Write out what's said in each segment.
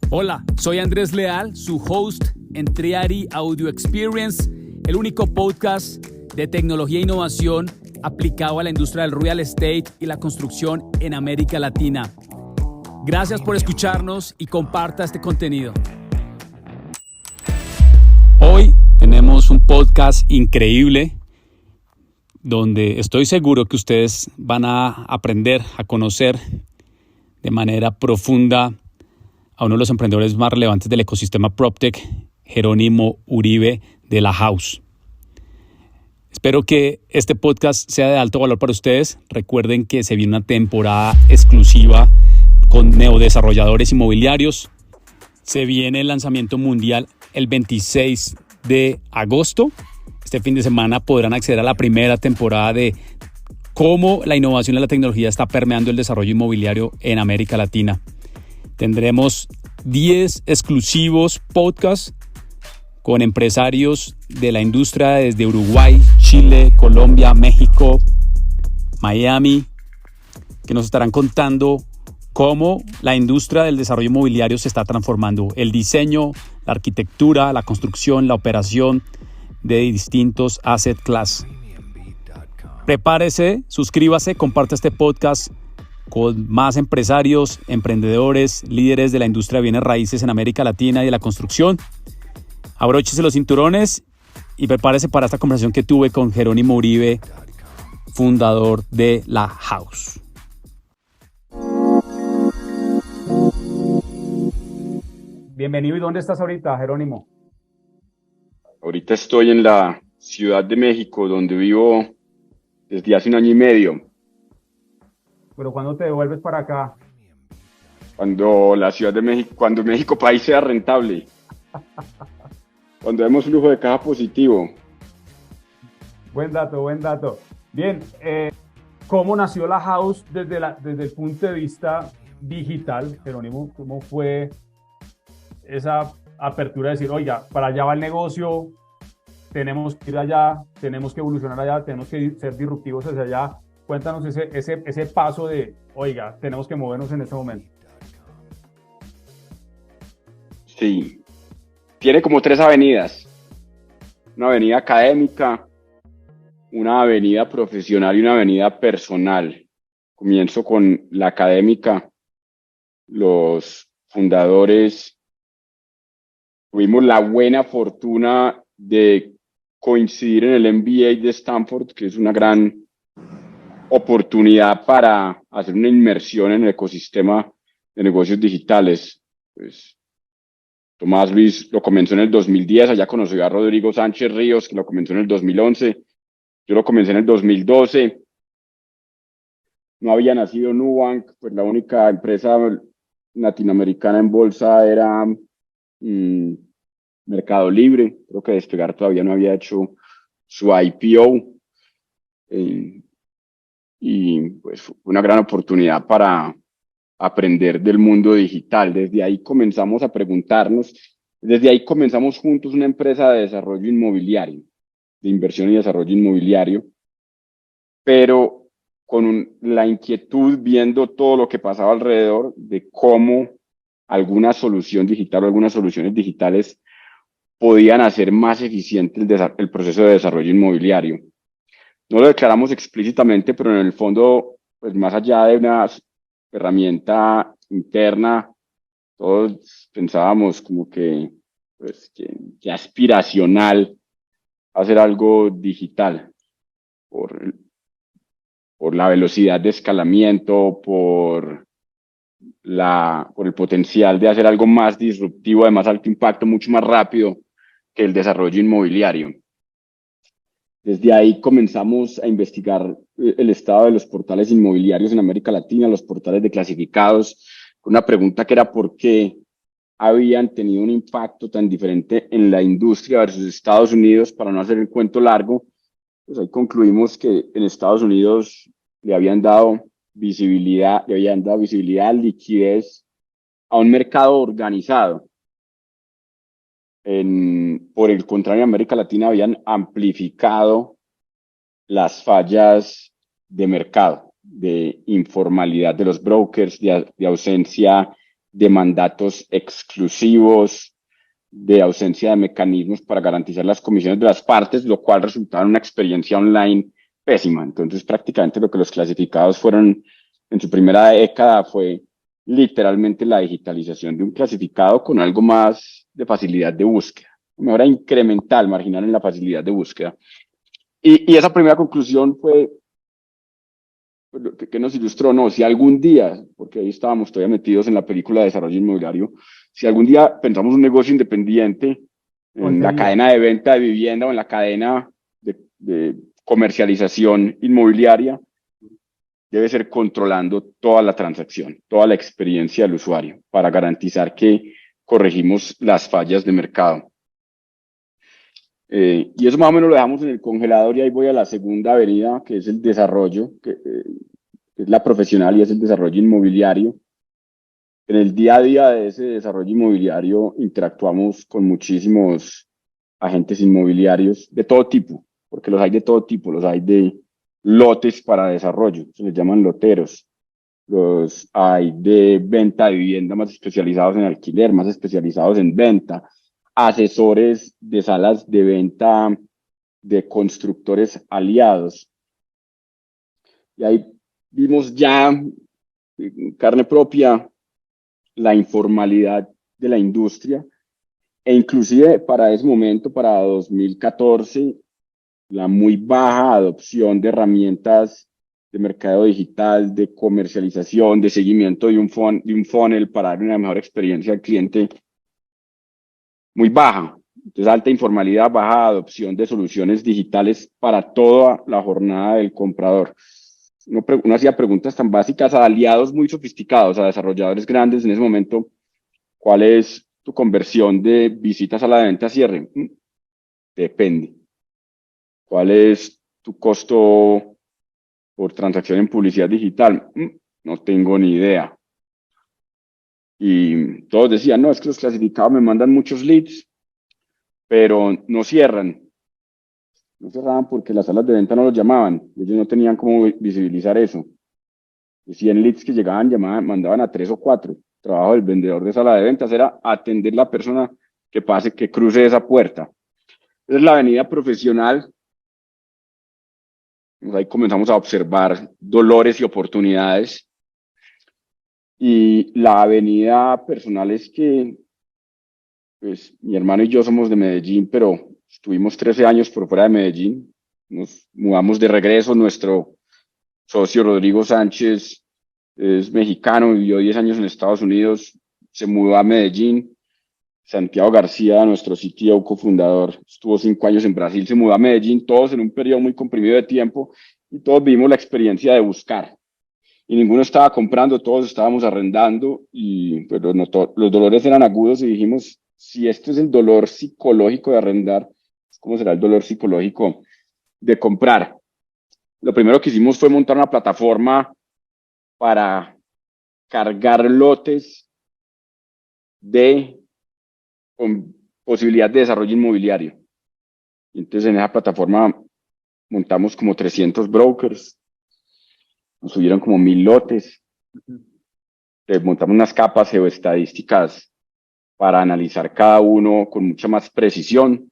Hola, soy Andrés Leal, su host en Triari Audio Experience, el único podcast de tecnología e innovación aplicado a la industria del real estate y la construcción en América Latina. Gracias por escucharnos y comparta este contenido. Hoy tenemos un podcast increíble donde estoy seguro que ustedes van a aprender a conocer de manera profunda a uno de los emprendedores más relevantes del ecosistema PropTech, Jerónimo Uribe de La House. Espero que este podcast sea de alto valor para ustedes. Recuerden que se viene una temporada exclusiva con neodesarrolladores inmobiliarios. Se viene el lanzamiento mundial el 26 de agosto. Este fin de semana podrán acceder a la primera temporada de cómo la innovación y la tecnología está permeando el desarrollo inmobiliario en América Latina. Tendremos 10 exclusivos podcasts con empresarios de la industria desde Uruguay, Chile, Colombia, México, Miami, que nos estarán contando cómo la industria del desarrollo inmobiliario se está transformando. El diseño, la arquitectura, la construcción, la operación de distintos asset class. Prepárese, suscríbase, comparte este podcast con más empresarios, emprendedores, líderes de la industria de bienes raíces en América Latina y de la construcción. Abróchese los cinturones y prepárese para esta conversación que tuve con Jerónimo Uribe, fundador de La House. Bienvenido. ¿Y dónde estás ahorita, Jerónimo? Ahorita estoy en la Ciudad de México, donde vivo desde hace 1 año y medio. ¿Pero cuándo te devuelves para acá? Cuando México país sea rentable. Cuando vemos flujo de caja positivo. Buen dato. Bien, ¿cómo nació La House desde el punto de vista digital, Jerónimo? ¿Cómo fue esa apertura de decir, oiga, para allá va el negocio, tenemos que ir allá, tenemos que evolucionar allá, tenemos que ser disruptivos hacia allá? Cuéntanos ese paso de, oiga, tenemos que movernos en este momento. Sí, tiene como 3 avenidas. Una avenida académica, una avenida profesional y una avenida personal. Comienzo con la académica. Los fundadores tuvimos la buena fortuna de coincidir en el MBA de Stanford, que es una gran oportunidad para hacer una inmersión en el ecosistema de negocios digitales. Pues, Tomás Luis lo comenzó en el 2010, allá conoció a Rodrigo Sánchez Ríos, que lo comenzó en el 2011, yo lo comencé en el 2012, no había nacido Nubank, pues la única empresa latinoamericana en bolsa era Mercado Libre, creo que Despegar todavía no había hecho su IPO, y pues fue una gran oportunidad para aprender del mundo digital. Desde ahí comenzamos a preguntarnos, desde ahí comenzamos juntos una empresa de desarrollo inmobiliario, de inversión y desarrollo inmobiliario, pero con la inquietud viendo todo lo que pasaba alrededor de cómo alguna solución digital o algunas soluciones digitales podían hacer más eficiente el proceso de desarrollo inmobiliario. No lo declaramos explícitamente, pero en el fondo, pues más allá de una herramienta interna, todos pensábamos como que aspiracional hacer algo digital por la velocidad de escalamiento, por el potencial de hacer algo más disruptivo, de más alto impacto, mucho más rápido que el desarrollo inmobiliario. Desde ahí comenzamos a investigar el estado de los portales inmobiliarios en América Latina, los portales de clasificados, con una pregunta que era por qué habían tenido un impacto tan diferente en la industria versus Estados Unidos. Para no hacer el cuento largo, pues ahí concluimos que en Estados Unidos le habían dado visibilidad, liquidez a un mercado organizado. Por el contrario, en América Latina habían amplificado las fallas de mercado, de informalidad de los brokers, de ausencia de mandatos exclusivos, de ausencia de mecanismos para garantizar las comisiones de las partes, lo cual resultaba en una experiencia online pésima. Entonces, prácticamente lo que los clasificados fueron en su primera década fue literalmente la digitalización de un clasificado con algo más de facilidad de búsqueda, mejora incremental, marginal en la facilidad de búsqueda. Y esa primera conclusión fue que nos ilustró, no, si algún día, porque ahí estábamos todavía metidos en la película de desarrollo inmobiliario, si algún día pensamos un negocio independiente en la cadena de venta de vivienda o en la cadena de comercialización inmobiliaria, debe ser controlando toda la transacción, toda la experiencia del usuario, para garantizar que corregimos las fallas de mercado. Y eso más o menos lo dejamos en el congelador y ahí voy a la segunda avenida, que es el desarrollo, que es la profesional y es el desarrollo inmobiliario. En el día a día de ese desarrollo inmobiliario interactuamos con muchísimos agentes inmobiliarios de todo tipo, porque los hay de todo tipo, los hay de lotes para desarrollo, se les llaman loteros, los hay de venta de vivienda más especializados en alquiler, más especializados en venta, asesores de salas de venta de constructores aliados. Y ahí vimos ya en carne propia la informalidad de la industria e inclusive para ese momento, para 2014, la muy baja adopción de herramientas de mercado digital, de comercialización, de seguimiento de un funnel para dar una mejor experiencia al cliente, muy baja. Entonces, alta informalidad, baja adopción de soluciones digitales para toda la jornada del comprador. Uno hacía preguntas tan básicas a aliados muy sofisticados, a desarrolladores grandes en ese momento. ¿Cuál es tu conversión de visitas a la venta a cierre? Depende. ¿Cuál es tu costo por transacción en publicidad digital? No tengo ni idea. Y todos decían, no, es que los clasificados me mandan muchos leads, pero no cierran. No cerraban porque las salas de venta no los llamaban. Ellos no tenían cómo visibilizar eso. De 100 leads que llegaban, mandaban a 3 o 4. El trabajo del vendedor de sala de ventas era atender la persona que pase, que cruce esa puerta. Esa es la avenida profesional. Ahí comenzamos a observar dolores y oportunidades. Y la avenida personal es que, pues, mi hermano y yo somos de Medellín, pero estuvimos 13 años por fuera de Medellín. Nos mudamos de regreso. Nuestro socio Rodrigo Sánchez es mexicano, vivió 10 años en Estados Unidos, se mudó a Medellín. Santiago García, nuestro CTO cofundador, estuvo 5 años en Brasil, se mudó a Medellín, todos en un periodo muy comprimido de tiempo, y todos vivimos la experiencia de buscar. Y ninguno estaba comprando, todos estábamos arrendando, pero no los dolores eran agudos y dijimos, si esto es el dolor psicológico de arrendar, ¿cómo será el dolor psicológico de comprar? Lo primero que hicimos fue montar una plataforma para cargar lotes con posibilidad de desarrollo inmobiliario. Entonces en esa plataforma montamos como 300 brokers, nos subieron como 1000 lotes, montamos unas capas geoestadísticas para analizar cada uno con mucha más precisión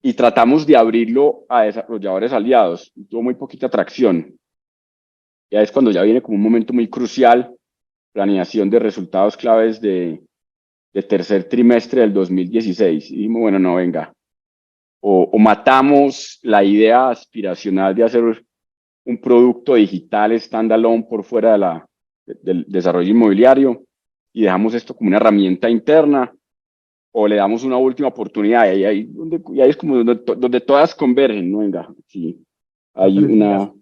y tratamos de abrirlo a desarrolladores aliados. Tuvo muy poquita atracción. Ya es cuando ya viene como un momento muy crucial, planeación de resultados claves de tercer trimestre del 2016. Y dijimos, bueno, no, venga, o matamos la idea aspiracional de hacer un producto digital standalone por fuera del desarrollo inmobiliario y dejamos esto como una herramienta interna, o le damos una última oportunidad y ahí es como donde todas convergen, ¿no? Venga, aquí hay una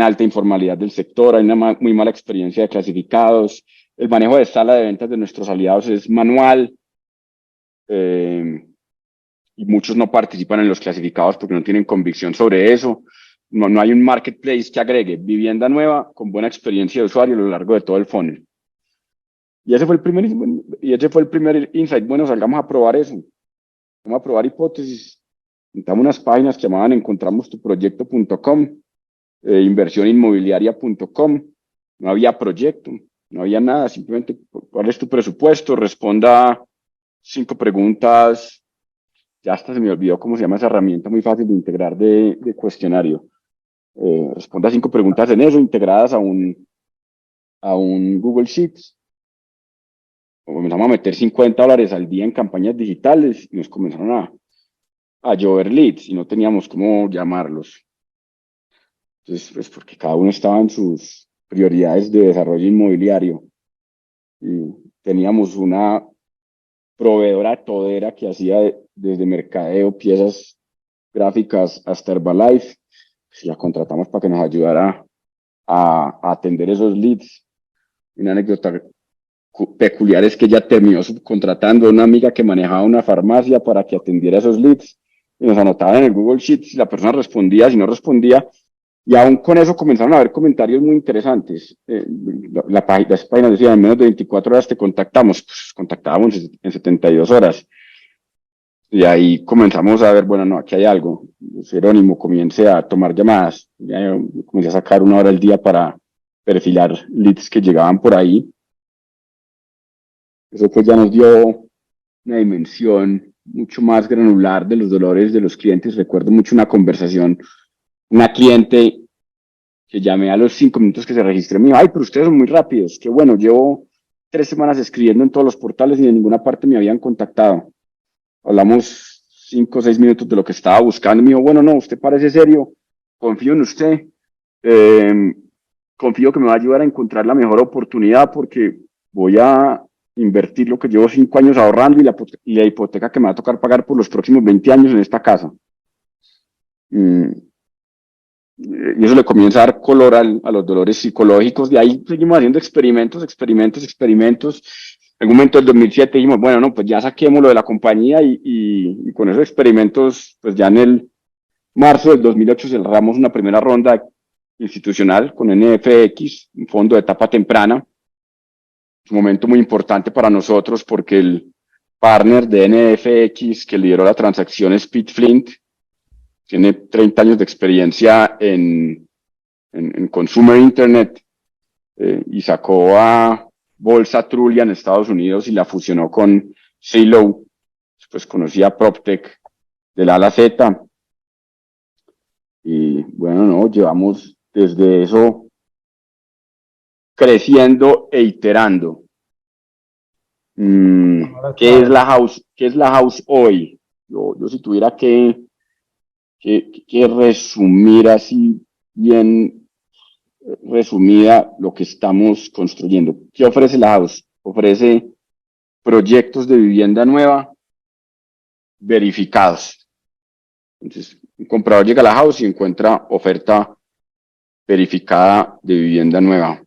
alta informalidad del sector, hay una muy mala experiencia de clasificados, el manejo de sala de ventas de nuestros aliados es manual, y muchos no participan en los clasificados porque no tienen convicción sobre eso. No hay un marketplace que agregue vivienda nueva con buena experiencia de usuario a lo largo de todo el funnel. Y ese fue el primer insight. Bueno, salgamos a probar eso. Vamos a probar hipótesis. Montamos unas páginas que llamaban encontramostuproyecto.com, inversioninmobiliaria.com. No había proyecto. No había nada, simplemente cuál es tu presupuesto, responda 5 preguntas. Ya hasta se me olvidó cómo se llama esa herramienta muy fácil de integrar de cuestionario. Responda 5 preguntas en eso, integradas a un Google Sheets. Comenzamos a meter $50 al día en campañas digitales y nos comenzaron a llover leads y no teníamos cómo llamarlos. Entonces, pues porque cada uno estaba en sus prioridades de desarrollo inmobiliario. Y teníamos una proveedora todera que hacía desde mercadeo, piezas gráficas hasta Herbalife. Pues la contratamos para que nos ayudara a atender esos leads. Una anécdota peculiar es que ella terminó subcontratando a una amiga que manejaba una farmacia para que atendiera esos leads y nos anotaban en el Google Sheet si la persona respondía, si no respondía, y aún con eso comenzaron a haber comentarios muy interesantes. Las páginas decían, en menos de 24 horas te contactamos, pues contactábamos en 72 horas. Y ahí comenzamos a ver, bueno, no, aquí hay algo. Jerónimo comience a tomar llamadas. Ya yo comencé a sacar 1 hora al día para perfilar leads que llegaban por ahí. Eso pues ya nos dio una dimensión mucho más granular de los dolores de los clientes. Recuerdo mucho una conversación, una cliente que llamé a los 5 minutos que se registró, me dijo, ay, pero ustedes son muy rápidos, que bueno, llevo 3 semanas escribiendo en todos los portales y de ninguna parte me habían contactado. Hablamos 5 o 6 minutos de lo que estaba buscando, me dijo, bueno, no, usted parece serio, confío en usted, eh, confío que me va a ayudar a encontrar la mejor oportunidad porque voy a invertir lo que llevo 5 años ahorrando y la hipoteca que me va a tocar pagar por los próximos 20 años en esta casa. Mm, y eso le comienza a dar color a los dolores psicológicos. De ahí seguimos haciendo experimentos. En algún momento del 2007 dijimos, bueno, no, pues ya saquémoslo de la compañía y con esos experimentos, pues ya en el marzo del 2008 cerramos una primera ronda institucional con NFX, un fondo de etapa temprana. Un momento muy importante para nosotros porque el partner de NFX que lideró la transacción es Pete Flint, tiene 30 años de experiencia en Consumer Internet y sacó a Bolsa Trulia en Estados Unidos y la fusionó con Zillow, pues conocía PropTech del A a la Z. Y bueno, no, llevamos desde eso creciendo e iterando. Palabras ¿Qué es claves. la house? ¿Qué es la house hoy? Yo si tuviera que resumir así bien resumida lo que estamos construyendo. ¿Qué ofrece la house? Ofrece proyectos de vivienda nueva verificados. Entonces, un comprador llega a la house y encuentra oferta verificada de vivienda nueva.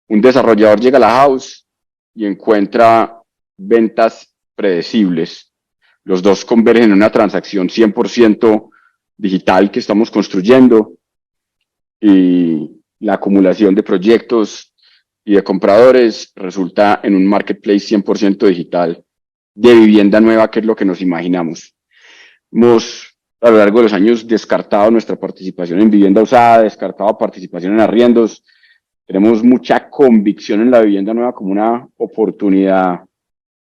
Un desarrollador llega a la house y encuentra ventas predecibles. Los dos convergen en una transacción 100% digital que estamos construyendo y la acumulación de proyectos y de compradores resulta en un marketplace 100% digital de vivienda nueva, que es lo que nos imaginamos. Hemos a lo largo de los años descartado nuestra participación en vivienda usada, descartado participación en arriendos. Tenemos mucha convicción en la vivienda nueva como una oportunidad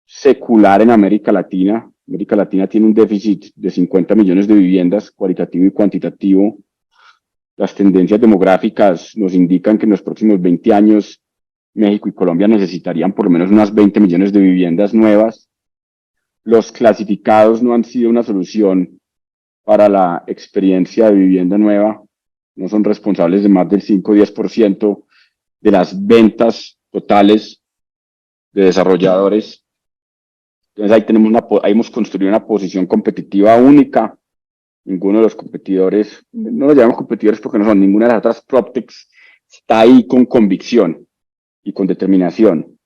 secular en América Latina. América Latina tiene un déficit de 50 millones de viviendas, cualitativo y cuantitativo. Las tendencias demográficas nos indican que en los próximos 20 años México y Colombia necesitarían por lo menos unas 20 millones de viviendas nuevas. Los clasificados no han sido una solución para la experiencia de vivienda nueva, no son responsables de más del 5 o 10% de las ventas totales de desarrolladores. Entonces ahí hemos construido una posición competitiva única. Ninguno de los competidores, no los llamamos competidores porque no son, ninguna de las otras PropTechs está ahí con convicción y con determinación.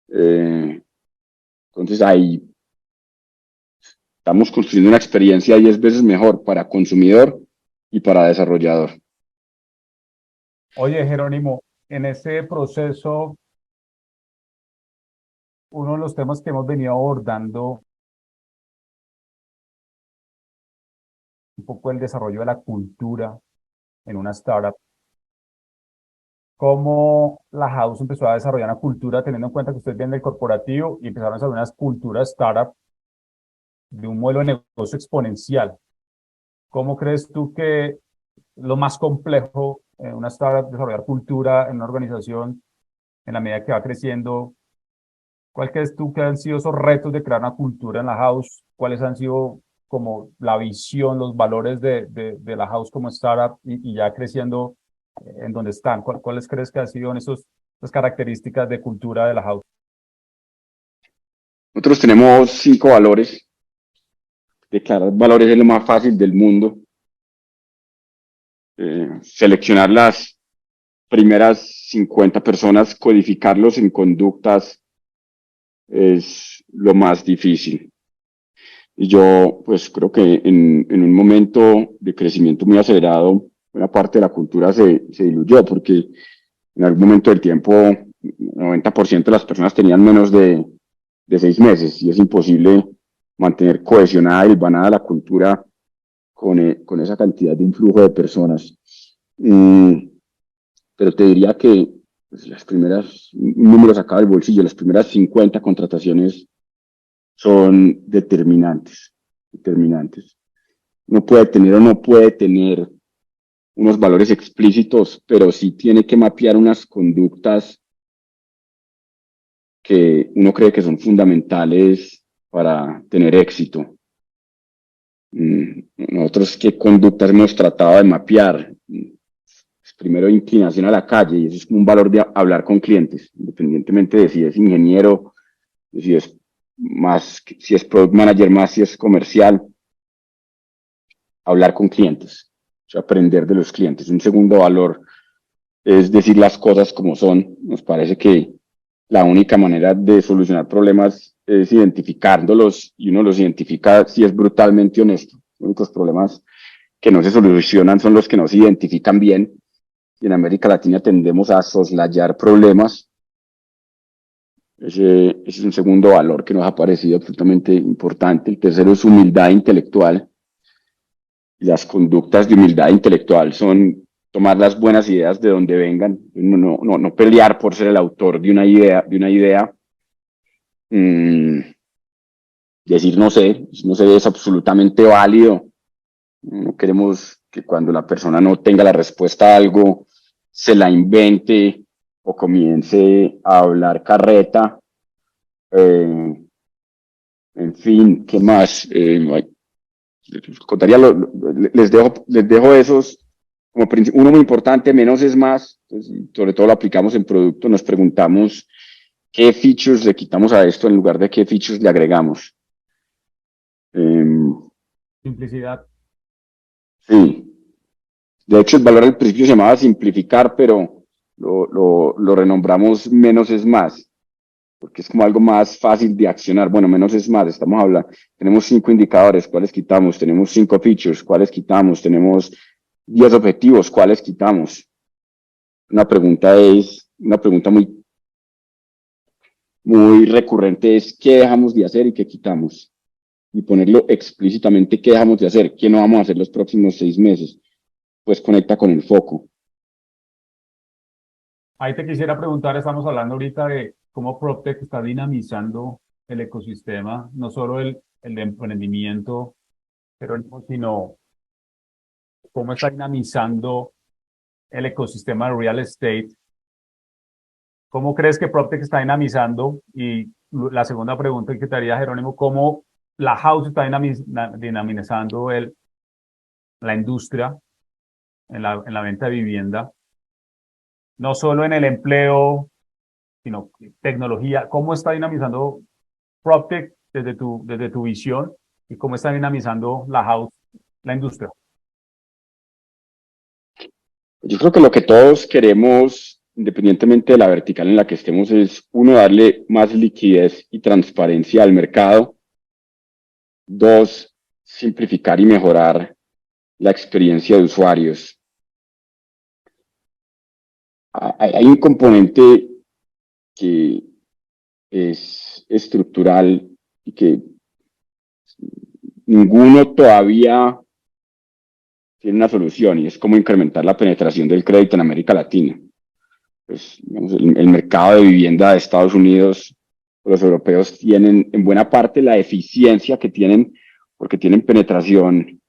Entonces ahí estamos construyendo una experiencia 10 veces mejor para consumidor y para desarrollador. Oye, Jerónimo, en ese proceso, uno de los temas que hemos venido abordando un poco el desarrollo de la cultura en una startup. cómo la house empezó a desarrollar una cultura, teniendo en cuenta que usted viene del corporativo y empezaron a desarrollar unas culturas startup de un modelo de negocio exponencial. ¿Cómo crees tú que lo más complejo en una startup, desarrollar cultura en una organización en la medida que va creciendo? ¿Cuál crees tú que han sido esos retos de crear una cultura en la house? ¿Cuáles han sido como la visión, los valores de la house como startup y ya creciendo en donde están? ¿Cuáles crees que han sido esas características de cultura de la house? Nosotros tenemos 5 valores. Declarar valores es lo más fácil del mundo. Seleccionar las primeras 50 personas, codificarlos en conductas es lo más difícil. Y yo, pues creo que en un momento de crecimiento muy acelerado, una parte de la cultura se diluyó, porque en algún momento del tiempo, 90% de las personas tenían menos de 6 meses, y es imposible mantener cohesionada y hilvanada la cultura con esa cantidad de influjo de personas. Pero te diría que pues, las primeras, un número sacado del bolsillo, las primeras 50 contrataciones son determinantes, determinantes. No puede tener o no puede tener unos valores explícitos, pero sí tiene que mapear unas conductas que uno cree que son fundamentales para tener éxito. Nosotros, ¿qué conductas hemos tratado de mapear? Primero, inclinación a la calle, y eso es como un valor de hablar con clientes, independientemente de si es ingeniero, de si es más, si es product manager, más si es comercial, hablar con clientes, o sea, aprender de los clientes. Un segundo valor es decir las cosas como son. Nos parece que la única manera de solucionar problemas es identificándolos, y uno los identifica si es brutalmente honesto. Los únicos problemas que no se solucionan son los que no se identifican bien, y en América Latina tendemos a soslayar problemas. Ese es un segundo valor que nos ha parecido absolutamente importante. El tercero es humildad intelectual. Las conductas de humildad intelectual son tomar las buenas ideas de donde vengan, no pelear por ser el autor de una idea. Decir no sé es absolutamente válido. No queremos que cuando la persona no tenga la respuesta a algo, se la invente o comience a hablar carreta. En fin, ¿qué más? Contaría, les dejo esos como uno muy importante: menos es más. Entonces, sobre todo lo aplicamos en producto, nos preguntamos qué features le quitamos a esto en lugar de qué features le agregamos. Simplicidad. Sí, de hecho el valor al principio se llamaba simplificar, pero lo renombramos menos es más, porque es como algo más fácil de accionar. Bueno, menos es más, estamos hablando, tenemos 5 indicadores, ¿cuáles quitamos? Tenemos 5 features, ¿cuáles quitamos? Tenemos 10 objetivos, ¿cuáles quitamos? Una pregunta muy, muy recurrente es: ¿qué dejamos de hacer y qué quitamos? Y ponerlo explícitamente: ¿qué dejamos de hacer? ¿Qué no vamos a hacer los próximos 6 meses? Pues conecta con el foco. Ahí te quisiera preguntar, estamos hablando ahorita de cómo PropTech está dinamizando el ecosistema, no solo el de emprendimiento, pero sino cómo está dinamizando el ecosistema de real estate. ¿Cómo crees que PropTech está dinamizando? Y la segunda pregunta que te haría, Jerónimo, ¿cómo la house está dinamizando la industria en la venta de vivienda? No solo en el empleo, sino tecnología. ¿Cómo está dinamizando PropTech desde tu visión y cómo está dinamizando la house, la industria? Yo creo que lo que todos queremos, independientemente de la vertical en la que estemos, es: uno, darle más liquidez y transparencia al mercado; dos, simplificar y mejorar la experiencia de usuarios. Hay un componente que es estructural y que ninguno todavía tiene una solución, y es cómo incrementar la penetración del crédito en América Latina. pues, digamos, el mercado de vivienda de Estados Unidos, los europeos tienen en buena parte la eficiencia que tienen porque tienen penetración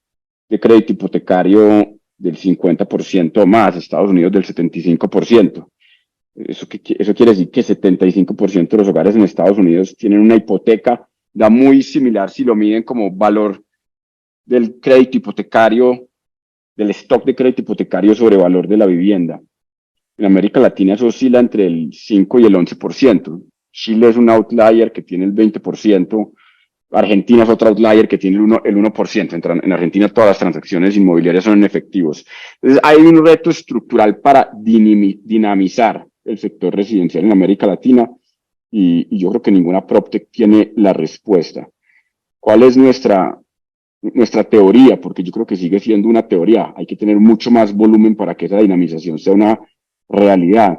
de crédito hipotecario del 50% o más, Estados Unidos del 75%. Eso quiere decir que 75% de los hogares en Estados Unidos tienen una hipoteca, da muy similar si lo miden como valor del crédito hipotecario, del stock de crédito hipotecario sobre valor de la vivienda. En América Latina eso oscila entre el 5 y el 11%. Chile es un outlier que tiene el 20%. Argentina es otro outlier que tiene el 1%. En Argentina todas las transacciones inmobiliarias son en efectivos. Entonces hay un reto estructural para dinamizar el sector residencial en América Latina y yo creo que ninguna PropTech tiene la respuesta. ¿Cuál es nuestra teoría? Porque yo creo que sigue siendo una teoría. Hay que tener mucho más volumen para que esa dinamización sea una realidad.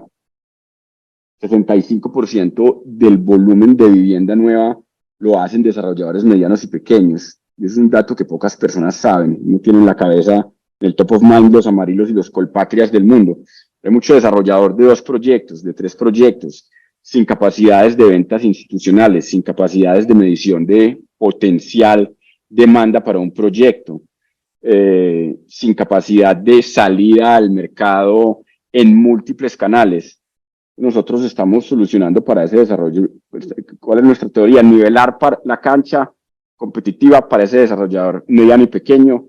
65% del volumen de vivienda nueva lo hacen desarrolladores medianos y pequeños. Y es un dato que pocas personas saben. No tienen en la cabeza el top of mind los Amarillos y los Colpatrias del mundo. Hay mucho desarrollador de 2 proyectos, de 3 proyectos, sin capacidades de ventas institucionales, sin capacidades de medición de potencial demanda para un proyecto, sin capacidad de salida al mercado en múltiples canales. Nosotros estamos solucionando para ese desarrollo. ¿Cuál es nuestra teoría? Nivelar la cancha competitiva para ese desarrollador mediano y pequeño,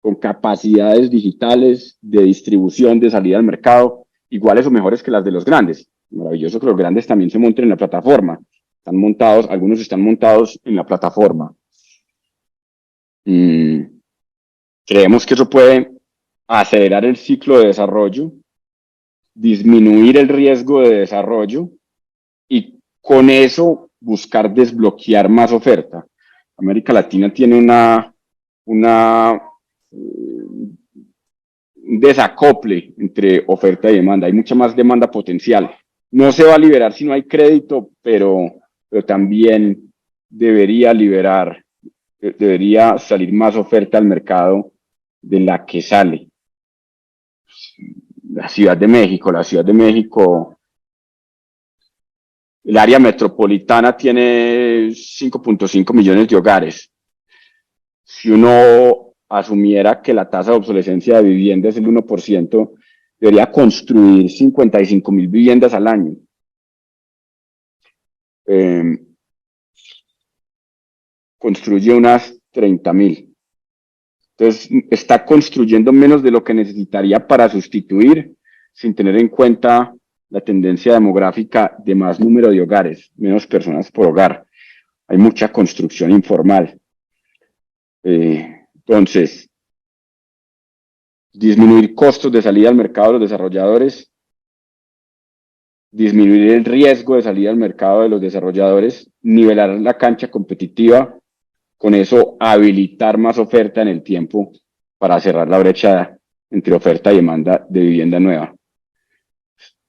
con capacidades digitales de distribución, de salida al mercado, iguales o mejores que las de los grandes. Maravilloso que los grandes también se monten en la plataforma. Están montados, algunos están montados en la plataforma. Creemos que eso puede acelerar el ciclo de desarrollo, disminuir el riesgo de desarrollo y con eso buscar desbloquear más oferta. América Latina tiene un desacople entre oferta y demanda. Hay mucha más demanda potencial. No se va a liberar si no hay crédito, pero también debería salir más oferta al mercado de la que sale. La Ciudad de México, el área metropolitana tiene 5.5 millones de hogares. Si uno asumiera que la tasa de obsolescencia de vivienda es el 1%, debería construir 55.000 viviendas al año. Construye unas 30.000. Entonces, está construyendo menos de lo que necesitaría para sustituir, sin tener en cuenta la tendencia demográfica de más número de hogares, menos personas por hogar. Hay mucha construcción informal. Entonces, disminuir costos de salida al mercado de los desarrolladores, disminuir el riesgo de salida al mercado de los desarrolladores, nivelar la cancha competitiva, con eso habilitar más oferta en el tiempo para cerrar la brecha entre oferta y demanda de vivienda nueva.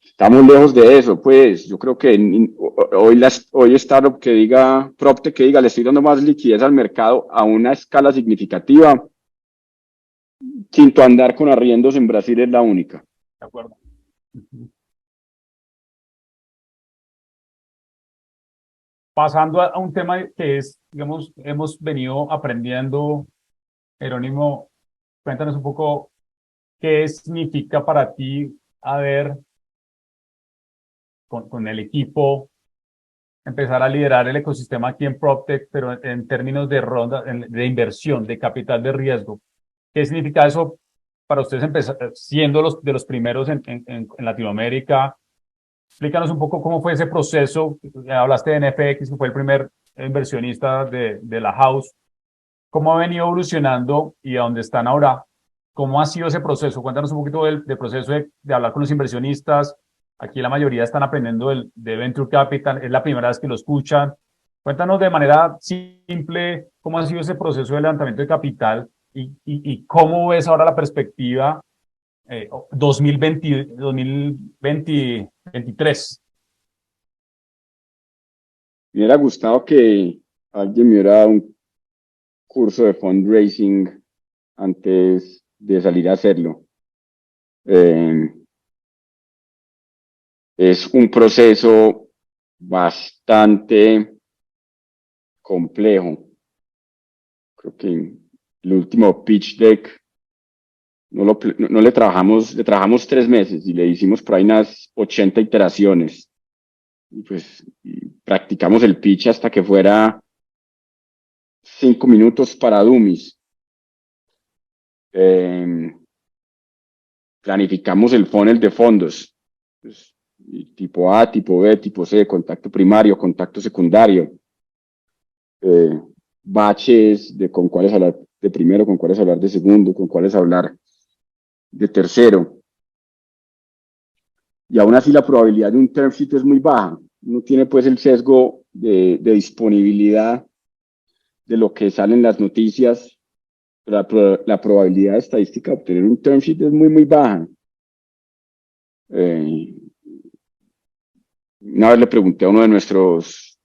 Estamos lejos de eso, pues yo creo que hoy startup que diga, PropTech que diga, le estoy dando más liquidez al mercado a una escala significativa. Quinto andar con arriendos en Brasil es la única. De acuerdo. Pasando a un tema que es, digamos, hemos venido aprendiendo, Jerónimo, cuéntanos un poco qué significa para ti haber con el equipo empezar a liderar el ecosistema aquí en PropTech, pero en términos de ronda, de inversión, de capital de riesgo. ¿Qué significa eso para ustedes empezar, siendo de los primeros en Latinoamérica? Explícanos un poco cómo fue ese proceso. Hablaste de NFX, que fue el primer inversionista de la house. ¿Cómo ha venido evolucionando y a dónde están ahora? ¿Cómo ha sido ese proceso? Cuéntanos un poquito del proceso de hablar con los inversionistas. Aquí la mayoría están aprendiendo de Venture Capital, es la primera vez que lo escuchan. Cuéntanos de manera simple cómo ha sido ese proceso de levantamiento de capital y cómo ves ahora la perspectiva 2023. Me hubiera gustado que alguien me hubiera dado un curso de fundraising antes de salir a hacerlo. Es un proceso bastante complejo. Creo que el último pitch deck no le trabajamos 3 meses y le hicimos por ahí unas 80 iteraciones. Y pues practicamos el pitch hasta que fuera 5 minutos para dummies. Planificamos el funnel de fondos, pues, tipo A, tipo B, tipo C, contacto primario, contacto secundario, baches de con cuáles hablar de primero, con cuáles hablar de segundo, con cuáles hablar de tercero. Y aún así la probabilidad de un term sheet es muy baja. Uno tiene pues el sesgo de disponibilidad de lo que sale en las noticias. La probabilidad estadística de obtener un term sheet es muy, muy baja. Una vez le pregunté a uno de nuestros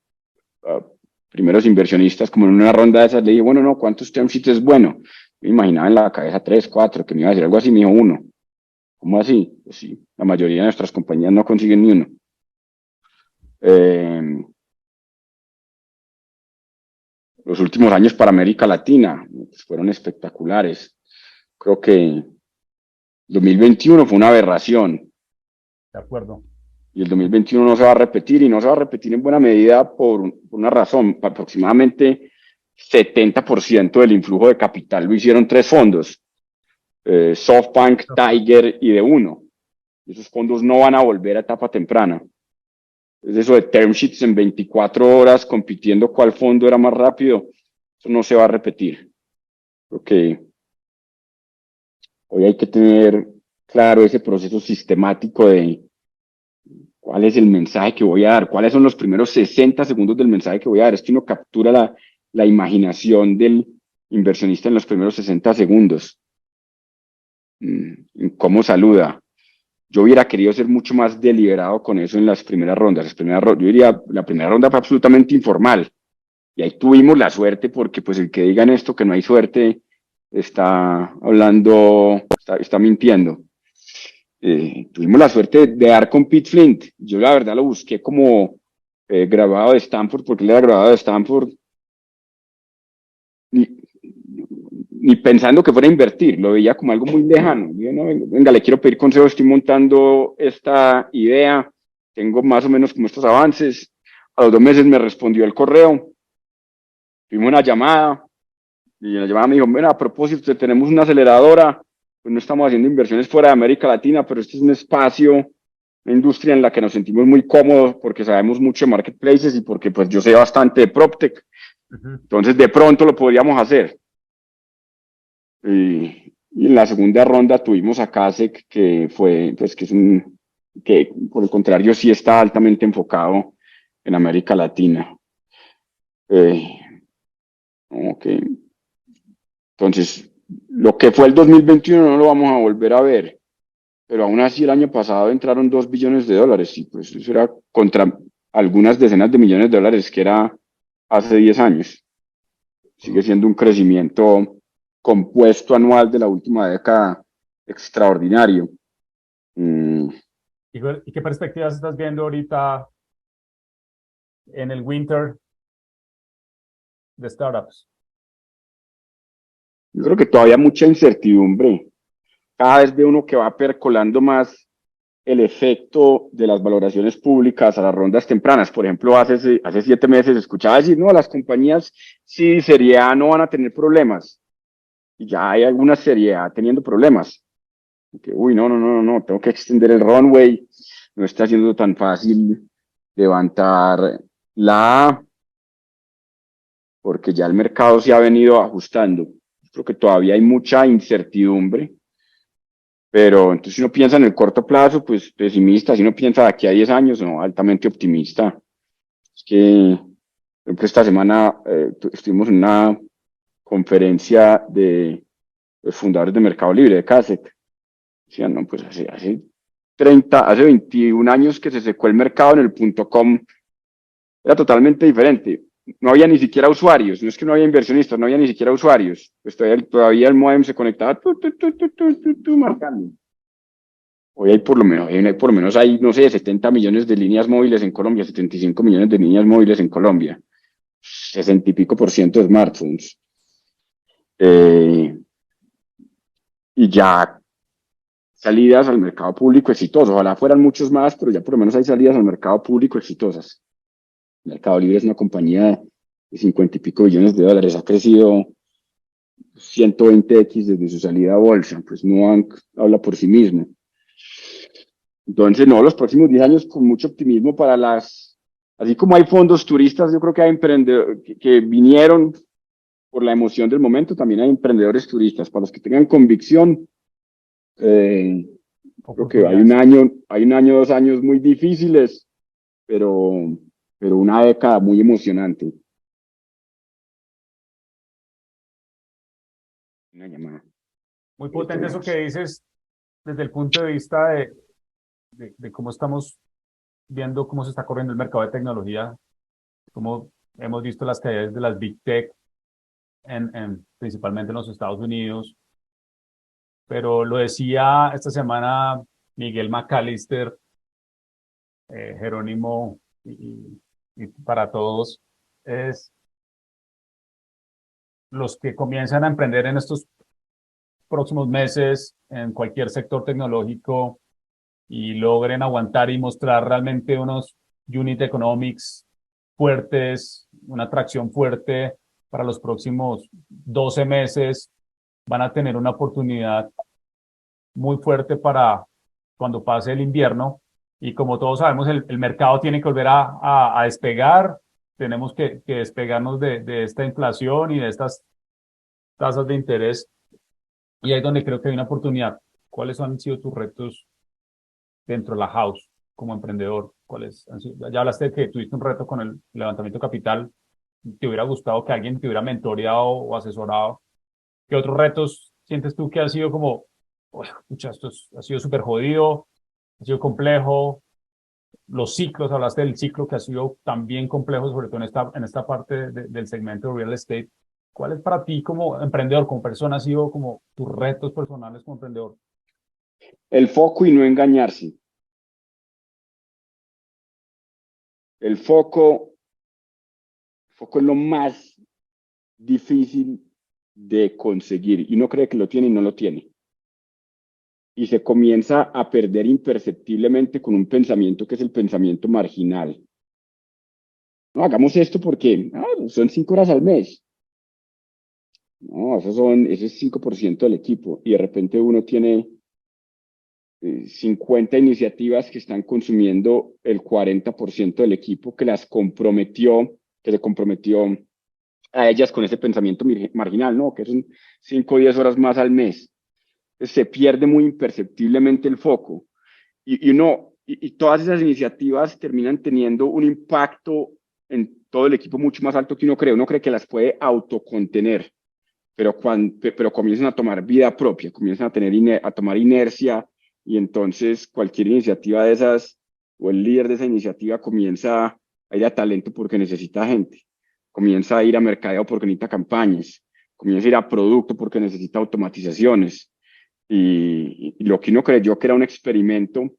primeros inversionistas, como en una ronda de esas, le dije, bueno, no, ¿cuántos term sheets es bueno? Me imaginaba en la cabeza 3, 4, que me iba a decir algo así, me dijo 1. ¿Cómo así? Pues sí, la mayoría de nuestras compañías no consiguen ni uno. Los últimos años para América Latina pues, fueron espectaculares. Creo que 2021 fue una aberración. De acuerdo. Y el 2021 no se va a repetir, y no se va a repetir en buena medida por una razón. Aproximadamente 70% del influjo de capital lo hicieron 3 fondos, SoftBank, Tiger y D1. Esos fondos no van a volver a etapa temprana. Es eso de term sheets en 24 horas compitiendo cuál fondo era más rápido, eso no se va a repetir. Creo que hoy hay que tener claro ese proceso sistemático de cuál es el mensaje que voy a dar, cuáles son los primeros 60 segundos del mensaje que voy a dar. Es que uno captura la imaginación del inversionista en los primeros 60 segundos. ¿Cómo saluda? Yo hubiera querido ser mucho más deliberado con eso en las primeras rondas. Yo diría, la primera ronda fue absolutamente informal. Y ahí tuvimos la suerte porque pues el que diga en esto que no hay suerte está hablando, está mintiendo. Tuvimos la suerte de dar con Pete Flint. Yo la verdad lo busqué como graduado de Stanford, porque él era graduado de Stanford, ni pensando que fuera a invertir, lo veía como algo muy lejano. Yo, no, venga, le quiero pedir consejo, estoy montando esta idea, tengo más o menos como estos avances. A los 2 meses me respondió el correo, tuvimos una llamada, y en la llamada me dijo, bueno, a propósito, tenemos una aceleradora, pues no estamos haciendo inversiones fuera de América Latina, pero este es un espacio, una industria en la que nos sentimos muy cómodos porque sabemos mucho de marketplaces y porque pues yo sé bastante de PropTech. Entonces de pronto lo podríamos hacer. Y en la segunda ronda tuvimos a Kasek, que fue, pues que es que por el contrario sí está altamente enfocado en América Latina. Okay. Entonces, lo que fue el 2021 no lo vamos a volver a ver, pero aún así el año pasado entraron $2 billones y pues eso era contra algunas decenas de millones de dólares que era hace 10 años. Sigue siendo un crecimiento compuesto anual de la última década extraordinario. ¿Y qué perspectivas estás viendo ahorita en el winter de startups? Yo creo que todavía mucha incertidumbre. Cada vez ve uno que va percolando más el efecto de las valoraciones públicas a las rondas tempranas. Por ejemplo, hace 7 meses escuchaba decir, no, las compañías sí, Serie A no van a tener problemas. Y ya hay alguna Serie A teniendo problemas. Que, uy, no, tengo que extender el runway. No está siendo tan fácil levantar la A, porque ya el mercado se ha venido ajustando. Creo que todavía hay mucha incertidumbre. Pero entonces si uno piensa en el corto plazo, pues pesimista. Si uno piensa de aquí a 10 años, no, altamente optimista. Es que, por ejemplo, esta semana estuvimos en una conferencia de los fundadores de Mercado Libre, de CASEC. Decían, no, pues hace 21 años que se secó el mercado en el .com, era totalmente diferente. No había ni siquiera usuarios, no es que no había inversionistas, no había ni siquiera usuarios. Pues todavía el modem se conectaba marcando. Hoy hay, no sé, 70 millones de líneas móviles en Colombia, 75 millones de líneas móviles en Colombia, 60 y pico por ciento de smartphones. Y ya salidas al mercado público exitosas. Ojalá fueran muchos más, pero ya por lo menos hay salidas al mercado público exitosas. Mercado Libre es una compañía de 50 y pico billones de dólares. Ha crecido 120x desde su salida a bolsa. Pues Nubank habla por sí mismo. Entonces, no, los próximos 10 años con mucho optimismo para así como hay fondos turistas, yo creo que hay emprendedores que vinieron por la emoción del momento, también hay emprendedores turistas. Para los que tengan convicción, eh, creo que Oportunidades. hay un año, 2 años muy difíciles, pero, pero una década muy emocionante. Una llamada. Muy Ahí potente eso que tenemos. dices desde el punto de vista de cómo estamos viendo cómo se está corriendo el mercado de tecnología, cómo hemos visto las caídas de las Big Tech principalmente en los Estados Unidos, pero lo decía esta semana Miguel McAllister, Jerónimo, y para todos, es los que comienzan a emprender en estos próximos meses en cualquier sector tecnológico y logren aguantar y mostrar realmente unos unit economics fuertes, una atracción fuerte para los próximos 12 meses, van a tener una oportunidad muy fuerte para cuando pase el invierno. Y como todos sabemos, el mercado tiene que volver a despegar. Tenemos que despegarnos de esta inflación y de estas tasas de interés. Y ahí es donde creo que hay una oportunidad. ¿Cuáles han sido tus retos dentro de la house como emprendedor? ¿Cuáles han sido? Ya hablaste de que tuviste un reto con el levantamiento de capital. ¿Te hubiera gustado que alguien te hubiera mentoreado o asesorado? ¿Qué otros retos sientes tú que ha sido como, pucha, ha sido súper jodido, ha sido complejo? Los ciclos, hablaste del ciclo que ha sido también complejo, sobre todo en esta parte del segmento de real estate. ¿Cuál es para ti como emprendedor, como persona, ha sido como tus retos personales como emprendedor? El foco y no engañarse. El foco es lo más difícil de conseguir y uno cree que lo tiene y no lo tiene. Y se comienza a perder imperceptiblemente con un pensamiento que es el pensamiento marginal. No, hagamos esto porque son 5 horas al mes. No, ese es 5% del equipo. Y de repente uno tiene 50 iniciativas que están consumiendo el 40% del equipo que se comprometió a ellas con ese pensamiento marginal, ¿no? Que son 5 o 10 horas más al mes. Se pierde muy imperceptiblemente el foco y todas esas iniciativas terminan teniendo un impacto en todo el equipo mucho más alto que uno cree que las puede autocontener, pero comienzan a tomar vida propia, comienzan a tomar inercia y entonces cualquier iniciativa de esas o el líder de esa iniciativa comienza a ir a talento porque necesita gente, comienza a ir a mercadeo porque necesita campañas, comienza a ir a producto porque necesita automatizaciones y lo que uno creyó que era un experimento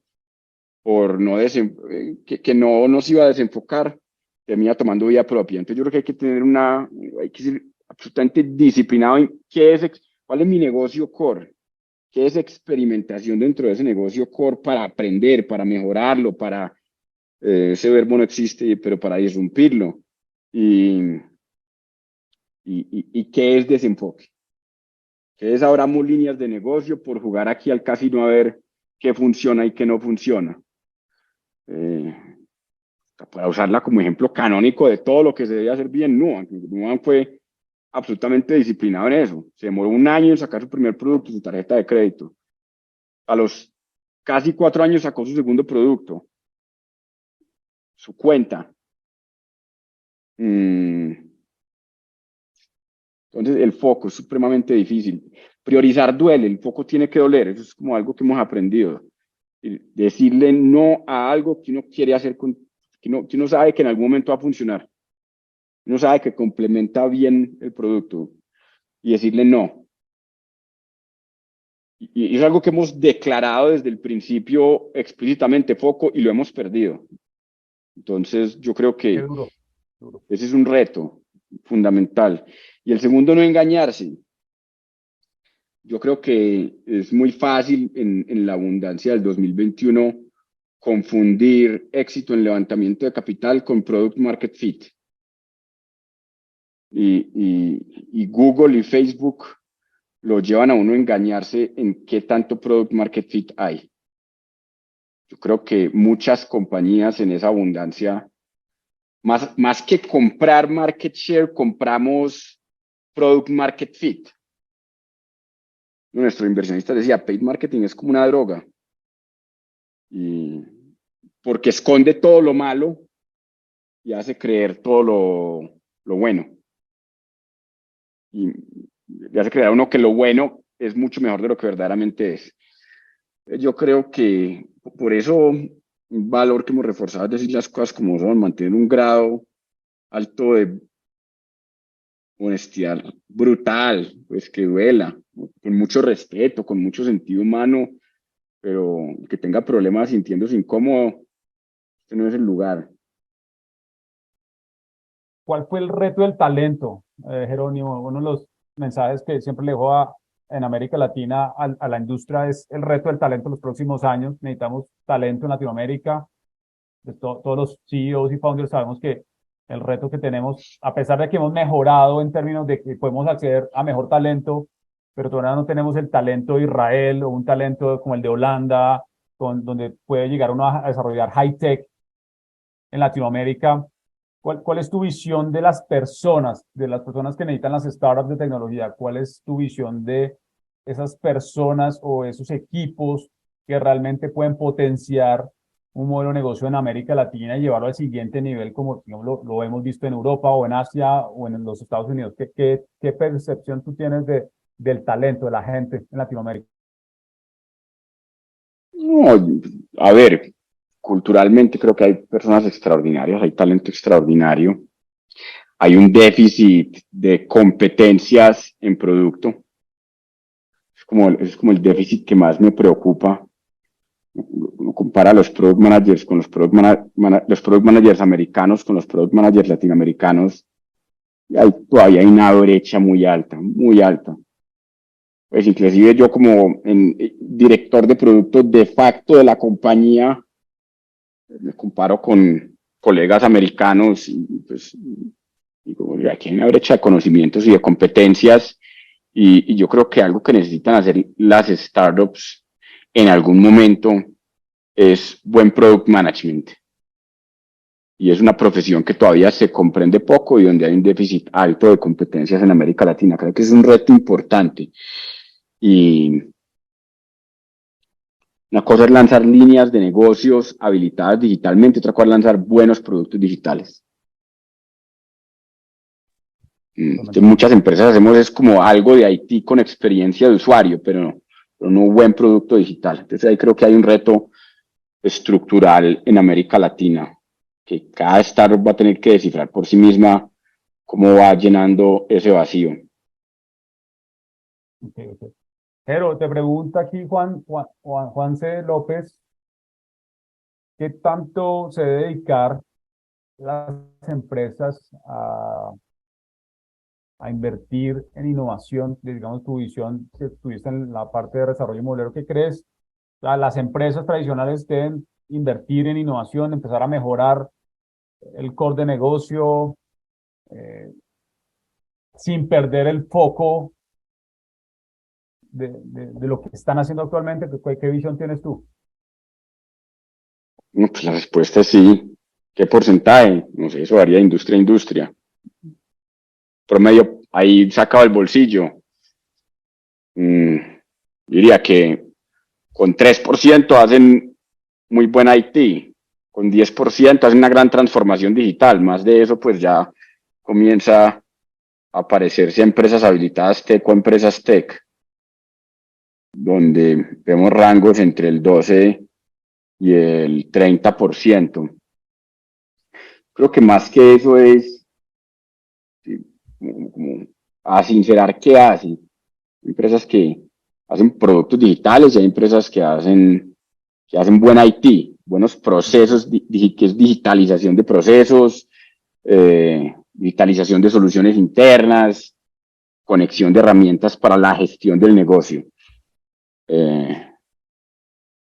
por que no nos iba a desenfocar, termina tomando vida propia. Entonces yo creo que hay que ser absolutamente disciplinado en cuál es mi negocio core, qué es experimentación dentro de ese negocio core para aprender, para mejorarlo, ese verbo no existe, pero para disrumpirlo. Y, y qué es desenfoque. Que es abramos líneas de negocio por jugar aquí al casino a ver qué funciona y qué no funciona. Eh, para usarla como ejemplo canónico de todo lo que se debe hacer bien, Nubank fue absolutamente disciplinado en eso. Se demoró un año en sacar su primer producto, su tarjeta de crédito. A los casi 4 años sacó su segundo producto, su cuenta. Mm, entonces el foco es supremamente difícil. Priorizar duele, el foco tiene que doler, eso es como algo que hemos aprendido. Y decirle no a algo que uno quiere hacer, que uno sabe que en algún momento va a funcionar. Uno sabe que complementa bien el producto y decirle no. y es algo que hemos declarado desde el principio explícitamente foco y lo hemos perdido. Entonces, yo creo Qué que duro, duro. ese es un reto fundamental. Y el segundo, no engañarse. Yo creo que es muy fácil en la abundancia del 2021 confundir éxito en levantamiento de capital con product market fit. Y Google y Facebook lo llevan a uno a engañarse en qué tanto product market fit hay. Yo creo que muchas compañías en esa abundancia, más que comprar market share, compramos product market fit. Nuestro inversionista decía, paid marketing es como una droga. Y porque esconde todo lo malo y hace creer todo lo bueno. Y le hace creer a uno que lo bueno es mucho mejor de lo que verdaderamente es. Yo creo que por eso un valor que hemos reforzado es decir las cosas como son, mantener un grado alto de honestidad brutal, pues que duela, con mucho respeto, con mucho sentido humano, pero que tenga problemas sintiéndose incómodo, este no es el lugar. ¿Cuál fue el reto del talento, Jerónimo? Uno de los mensajes que siempre le dejo en América Latina a la industria es el reto del talento en los próximos años. Necesitamos talento en Latinoamérica. Todos los CEOs y founders sabemos que el reto que tenemos, a pesar de que hemos mejorado en términos de que podemos acceder a mejor talento, pero todavía no tenemos el talento de Israel o un talento como el de Holanda, donde puede llegar uno a desarrollar high tech en Latinoamérica. ¿Cuál es tu visión de las personas que necesitan las startups de tecnología? ¿Cuál es tu visión de esas personas o esos equipos que realmente pueden potenciar un modelo de negocio en América Latina y llevarlo al siguiente nivel, como digamos, lo hemos visto en Europa o en Asia o en los Estados Unidos? ¿Qué percepción tú tienes del talento de la gente en Latinoamérica? No, a ver, culturalmente creo que hay personas extraordinarias, hay talento extraordinario, hay un déficit de competencias en producto, es como el déficit que más me preocupa. Uno compara los product managers con los product managers americanos con los product managers latinoamericanos, y todavía hay una brecha muy alta, muy alta. Pues inclusive yo como director de producto de facto de la compañía, me comparo con colegas americanos y pues digo, aquí hay una brecha de conocimientos y de competencias y yo creo que algo que necesitan hacer las startups en algún momento es buen product management. Y es una profesión que todavía se comprende poco y donde hay un déficit alto de competencias en América Latina. Creo que es un reto importante. Y una cosa es lanzar líneas de negocios habilitadas digitalmente, otra cosa es lanzar buenos productos digitales. Muchas empresas hacemos es como algo de IT con experiencia de usuario, pero no un buen producto digital. Entonces ahí creo que hay un reto estructural en América Latina, que cada startup va a tener que descifrar por sí misma cómo va llenando ese vacío. Okay. Pero te pregunta aquí Juan C. López, ¿qué tanto se debe dedicar las empresas a invertir en innovación? Digamos, tu visión que tuviste en la parte de desarrollo inmobiliario, ¿qué crees? Las empresas tradicionales deben invertir en innovación, empezar a mejorar el core de negocio, eh, sin perder el foco de lo que están haciendo actualmente. ¿Qué visión tienes tú? No, pues la respuesta es sí. ¿Qué porcentaje? No sé, eso varía de industria a industria. Promedio, ahí sacado el bolsillo. Diría que con 3% hacen muy buen IT, con 10% hacen una gran transformación digital, más de eso pues ya comienza a aparecerse empresas habilitadas tech o empresas tech, donde vemos rangos entre el 12 y el 30%. Creo que más que eso es sí, como a sincerar qué hacen. Empresas que hacen productos digitales y hay empresas que hacen buen IT, buenos procesos, que es digitalización de procesos, digitalización de soluciones internas, conexión de herramientas para la gestión del negocio.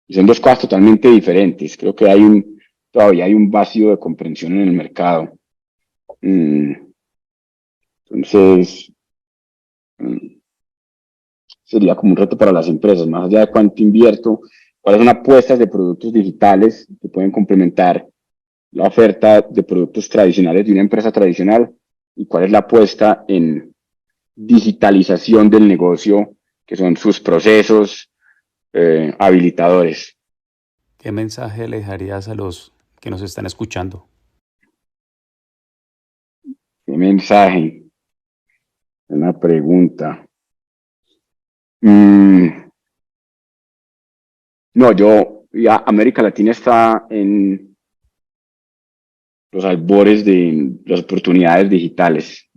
Son dos cosas totalmente diferentes. Creo que todavía hay un vacío de comprensión en el mercado. Entonces, sería como un reto para las empresas, más allá de cuánto invierto, cuáles son apuestas de productos digitales que pueden complementar la oferta de productos tradicionales de una empresa tradicional y cuál es la apuesta en digitalización del negocio, que son sus procesos habilitadores. ¿Qué mensaje le dejarías a los que nos están escuchando? ¿Qué mensaje? Una pregunta. No, ya América Latina está en los albores de las oportunidades digitales.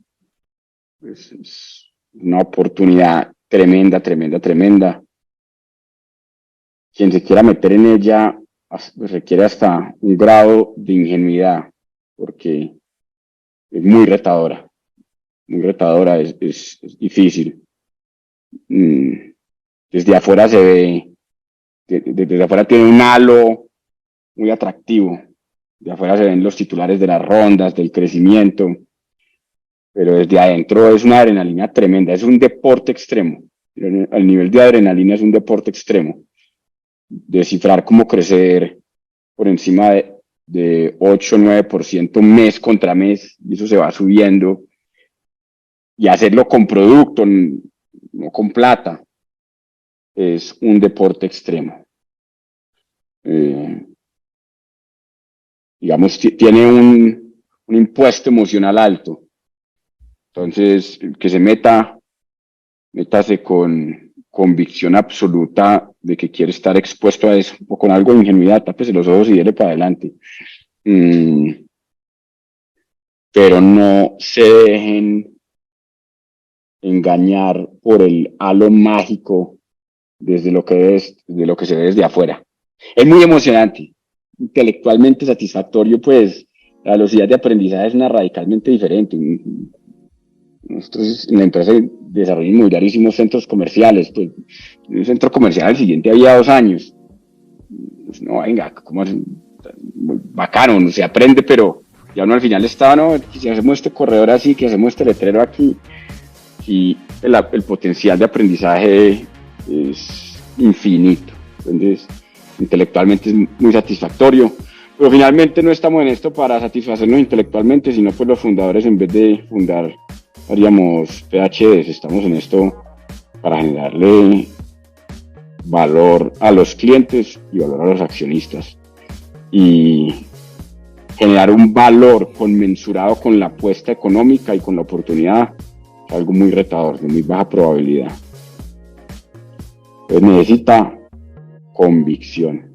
Es una oportunidad tremenda, tremenda, tremenda. Quien se quiera meter en ella pues, requiere hasta un grado de ingenuidad, porque es muy retadora, es difícil. Desde afuera se ve, desde afuera tiene un halo muy atractivo, de afuera se ven los titulares de las rondas, del crecimiento, pero desde adentro es una adrenalina tremenda, es un deporte extremo, al nivel de adrenalina es un deporte extremo. Descifrar cómo crecer por encima de 8 o 9% mes contra mes, y eso se va subiendo, y hacerlo con producto, no con plata, es un deporte extremo. Digamos, tiene un impuesto emocional alto, entonces que se métase con convicción absoluta de que quiere estar expuesto a eso, o con algo de ingenuidad, tápese los ojos y déle para adelante. Pero no se dejen engañar por el halo mágico desde lo que se ve desde afuera. Es muy emocionante, intelectualmente satisfactorio, pues la velocidad de aprendizaje es una radicalmente diferente. Nosotros en la empresa de desarrollo inmobiliario hicimos centros comerciales, pues un centro comercial al siguiente había 2 años. Pues, no, venga, como bacano, no se aprende, pero ya uno al final estaba, no, si hacemos este corredor así, que hacemos este letrero aquí, y el potencial de aprendizaje es infinito. Entonces, intelectualmente es muy satisfactorio, pero finalmente no estamos en esto para satisfacernos intelectualmente, sino pues los fundadores, en vez de fundar, haríamos PhDs, estamos en esto para generarle valor a los clientes y valor a los accionistas, y generar un valor conmensurado con la apuesta económica y con la oportunidad, algo muy retador, de muy baja probabilidad. Entonces necesita convicción.